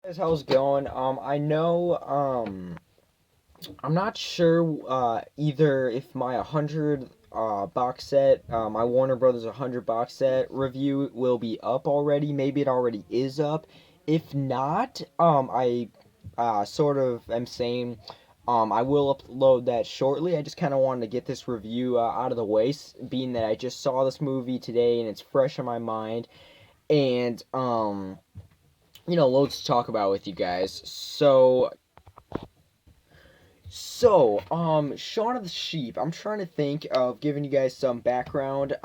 Guys, how's it going? I know, I'm not sure, either if my 100, box set, my Warner Brothers 100 box set review will be up already. Maybe it already is up. If not, sort of am saying, I will upload that shortly. I just kind of wanted to get this review, out of the way, being that I just saw this movie today and it's fresh in my mind. And, loads to talk about with you guys. Shaun of the Sheep. I'm trying to think of giving you guys some background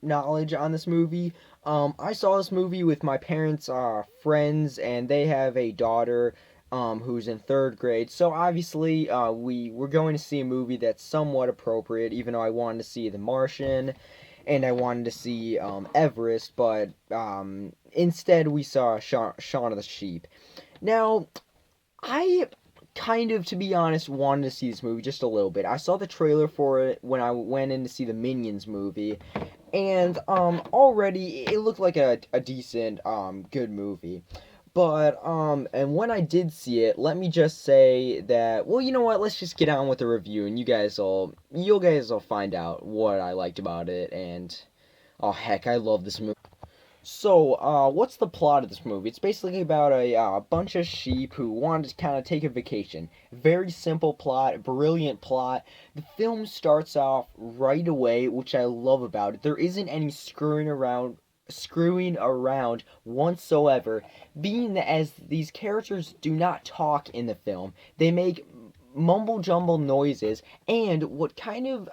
knowledge on this movie. I saw this movie with my parents' friends, and they have a daughter who's in third grade. So obviously, we were going to see a movie that's somewhat appropriate, even though I wanted to see The Martian and I wanted to see Everest, but instead we saw Shaun of the Sheep. Now, I kind of, to be honest, wanted to see this movie just a little bit. I saw the trailer for it when I went in to see the Minions movie, and already it looked like a decent good movie. But and when I did see it, let me just say that, well, you know what? Let's just get on with the review, and you guys will find out what I liked about it. And oh heck, I love this movie. So, what's the plot of this movie? It's basically about a bunch of sheep who want to kind of take a vacation. Very simple plot, brilliant plot. The film starts off right away, which I love about it. There isn't any screwing around whatsoever, being that as these characters do not talk in the film, they make mumble jumble noises. And what kind of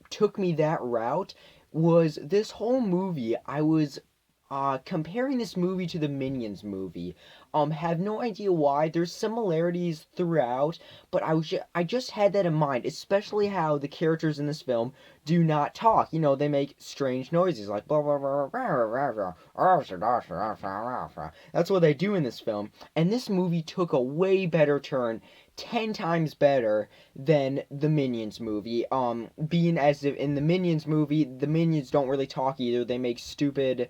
took me that route was this whole movie. I was comparing this movie to the Minions movie. Have no idea why. There's similarities throughout, but I just had that in mind, especially how the characters in this film do not talk. They make strange noises like blah blah blah blah blah. That's what they do in this film, and this movie took a way better turn. 10 times better than the Minions movie. Being as if in the Minions movie, the Minions don't really talk either. They make stupid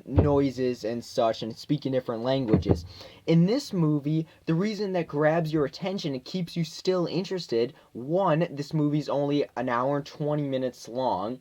noises and such and speak in different languages. In this movie, the reason that grabs your attention and keeps you still interested, one, this movie's only an hour and 20 minutes long.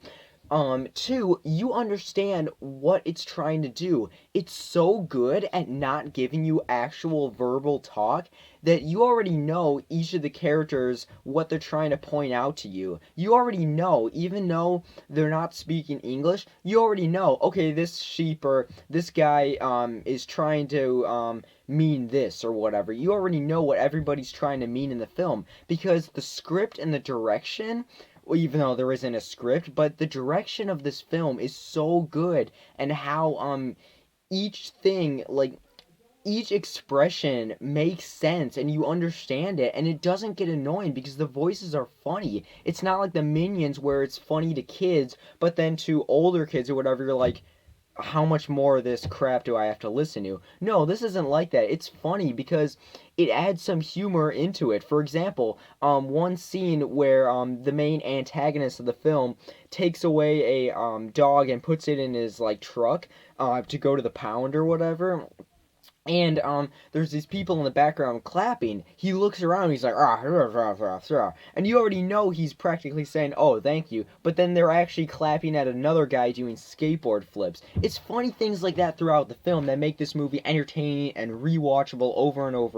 Two, you understand what it's trying to do. It's so good at not giving you actual verbal talk that you already know each of the characters, what they're trying to point out to you. You already know, even though they're not speaking English, you already know, okay, this sheep or this guy is trying to mean this or whatever. You already know what everybody's trying to mean in the film because the script and the direction, well, even though there isn't a script, but the direction of this film is so good, and how each thing, like each expression makes sense and you understand it, and it doesn't get annoying because the voices are funny. It's not like the Minions where it's funny to kids, but then to older kids or whatever, you're like, how much more of this crap do I have to listen to? No, this isn't like that. It's funny because it adds some humor into it. For example, one scene where the main antagonist of the film takes away a dog and puts it in his like truck to go to the pound or whatever. And there's these people in the background clapping. He looks around. He's like, ah, rah, rah, rah, rah. And you already know he's practically saying, "Oh, thank you." But then they're actually clapping at another guy doing skateboard flips. It's funny things like that throughout the film that make this movie entertaining and rewatchable over and over.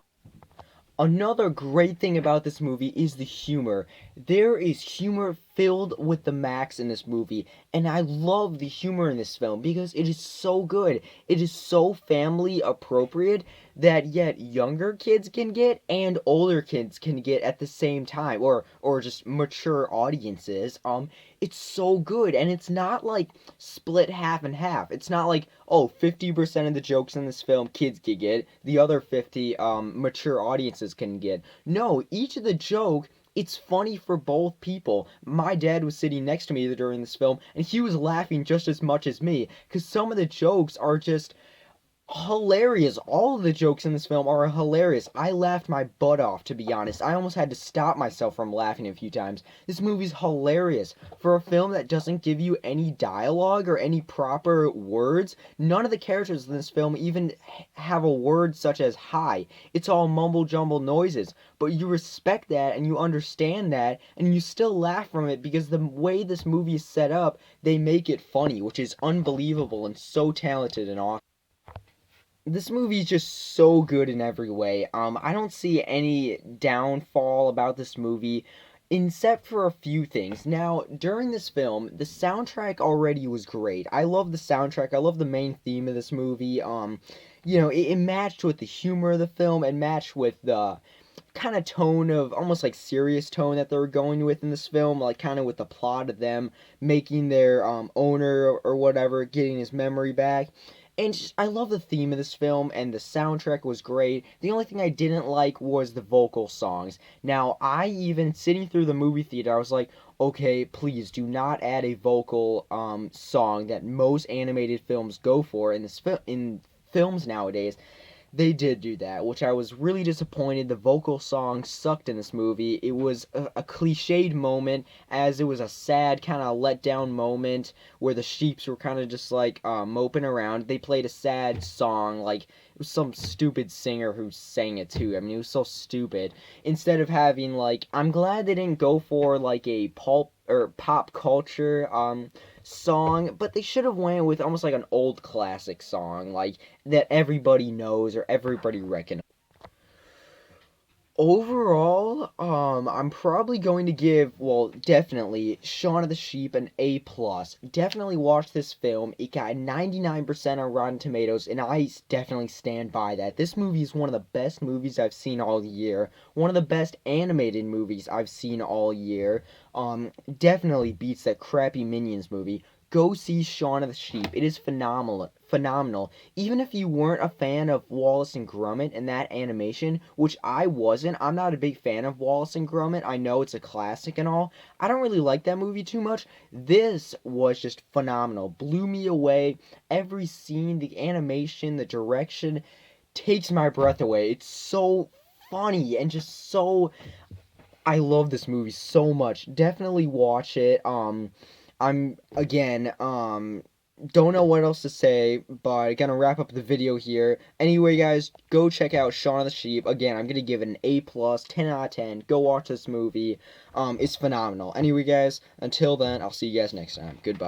Another great thing about this movie is the humor. There is humor filled with the max in this movie, and I love the humor in this film because it is so good. It is so family appropriate that yet younger kids can get and older kids can get at the same time, or just mature audiences. It's so good, and it's not like split half and half. It's not like, oh, 50% of the jokes in this film kids can get, the other 50 mature audiences can get. No, each of the joke, it's funny for both people. My dad was sitting next to me during this film, and he was laughing just as much as me because some of the jokes are just hilarious. All of the jokes in this film are hilarious. I laughed my butt off, to be honest. I almost had to stop myself from laughing a few times. This movie's hilarious. For a film that doesn't give you any dialogue or any proper words, none of the characters in this film even have a word such as hi. It's all mumble jumble noises. But you respect that and you understand that and you still laugh from it because the way this movie is set up, they make it funny, which is unbelievable and so talented and awesome. This movie is just so good in every way. I don't see any downfall about this movie, except for a few things. Now, during this film, the soundtrack already was great. I love the soundtrack. I love the main theme of this movie. It matched with the humor of the film and matched with the kind of tone of almost like serious tone that they were going with in this film, like kind of with the plot of them making their owner or whatever getting his memory back. And just, I love the theme of this film, and the soundtrack was great. The only thing I didn't like was the vocal songs. Now, I even sitting through the movie theater, I was like, okay, please do not add a vocal song that most animated films go for in films nowadays. They did do that, which I was really disappointed. The vocal song sucked in this movie. It was a cliched moment, as it was a sad kind of let down moment where the sheeps were kind of just like moping around. They played a sad song, like it was some stupid singer who sang it too. I mean, it was so stupid. Instead of having like, I'm glad they didn't go for like a pulp or pop culture song, but they should have went with almost like an old classic song, like that everybody knows or everybody recognizes. Overall, I'm probably going to give, well, definitely Shaun of the Sheep an A plus. Definitely watch this film. It got 99% on Rotten Tomatoes, and I definitely stand by that. This movie is one of the best movies I've seen all year. One of the best animated movies I've seen all year. Definitely beats that crappy Minions movie. Go see Shaun of the Sheep. It is phenomenal. Phenomenal. Even if you weren't a fan of Wallace and Gromit and that animation, which I wasn't, I'm not a big fan of Wallace and Gromit. I know it's a classic and all. I don't really like that movie too much. This was just phenomenal. Blew me away. Every scene, the animation, the direction takes my breath away. It's so funny and just so I love this movie so much. Definitely watch it. I'm again don't know what else to say, but gonna wrap up the video here. Anyway, guys, go check out Shaun of the Sheep. Again, I'm gonna give it an A plus, 10 out of 10. Go watch this movie. It's phenomenal. Anyway, guys, until then, I'll see you guys next time. Goodbye.